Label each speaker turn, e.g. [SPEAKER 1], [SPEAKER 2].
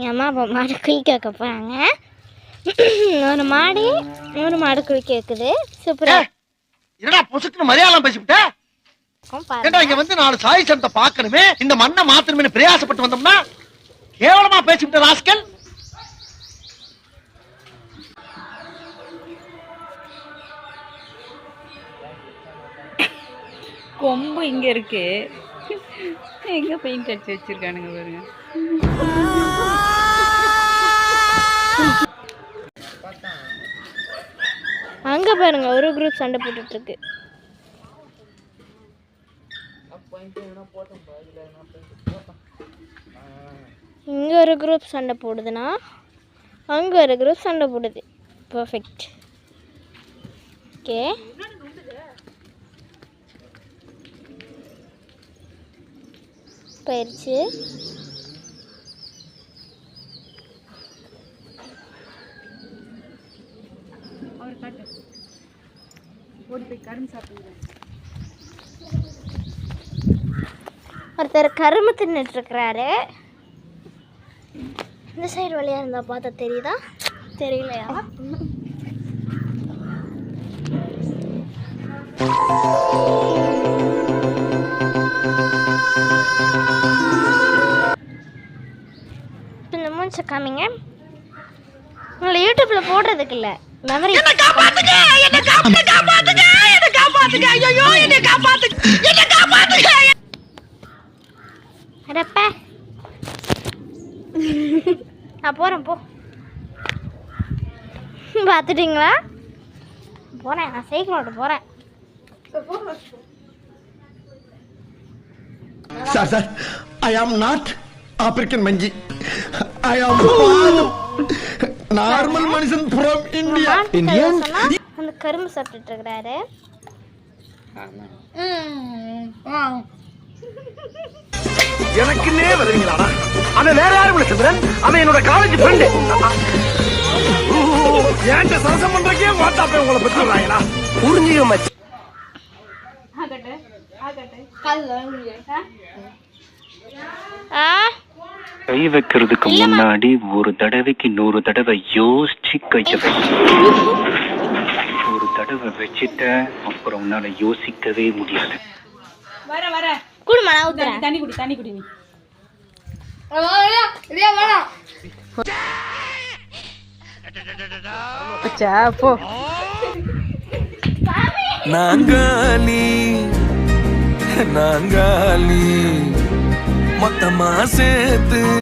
[SPEAKER 1] என் அம்மா அப்பா மாடு குளிக்க வைக்க போகிறாங்க. ஒரு மாடு குளிக்க வைக்குது. சூப்பரா
[SPEAKER 2] என்னடா பொசுக்கு மலையாளம் பேசிவிட்ட? இங்க வந்து 4 சாய் சந்தை பார்க்கணுமே, இந்த மண்ணை மாத்தணுமே பிரயாசப்பட்டு வந்தோம்னா கேவலமா பேசிவிட்ட ராஸ்கல்.
[SPEAKER 3] கொம்பு இங்க இருக்கு, எங்க பெயிண்ட் அடிச்சு வச்சிருக்கானுங்க பாருங்க.
[SPEAKER 1] அங்க பாருங்க ஒரு குரூப் சண்டை போட்டுட்டு இருக்கு. இங்க ஒரு குரூப் சண்டை போடுதுன்னா அங்க ஒரு குரூப் சண்டை போடுது. பர்ஃபெக்ட். ஓகே, போயிடுச்சு. ஒருத்தர் கரும்பு தின்னுட்டு இருக்கிறாரு. இந்த சைடு வழியா இருந்தா பார்த்தா தெரியுதா? தெரியலையா? இந்த மூஞ்ச காமிங்க. உங்களை யூடியூப்ல போடுறதுக்கு இல்ல, மெமரி. அடப்பா, நான் போறேன். போ, பார்த்துட்டீங்களா? போறேன், நான் சைக்கிளோட போறேன்.
[SPEAKER 2] Sir, I am not African மஞ்சி. ஐ ஆம் நார்மல் மனுஷன் ஃப்ரம் இந்தியா. இந்தியன்.
[SPEAKER 1] அந்த கரும்பு சாப்பிட்டுட்டு இருக்கிறாரு.
[SPEAKER 2] எனக்குன்னே வருவீங்களாடா? அவன் வேற யாரும் இல்ல சந்திரன், அவன் என்னோட காலேஜ் ஃப்ரெண்டு. ஏன்ட்ட சரசம் பண்றக்கே வாட்ஸ்அப்ல உங்களை பெற்றுறாங்களா? புரிஞ்சுக்க மச்சி.
[SPEAKER 4] கை வைக்கிறதுக்கு முன்னாடி ஒரு தடவைக்கு 100 தடவை யோசிச்சு கைய வை. ஒரு தடவை வச்சுட்ட அப்புறம் உன்னால யோசிக்கவே முடியாது.
[SPEAKER 3] வர வர
[SPEAKER 1] குடுமா, நான் ஊத்துறேன்.
[SPEAKER 3] தண்ணி குடி நீ. போ.
[SPEAKER 5] நாங்காலி மொத்தமா சேர்த்து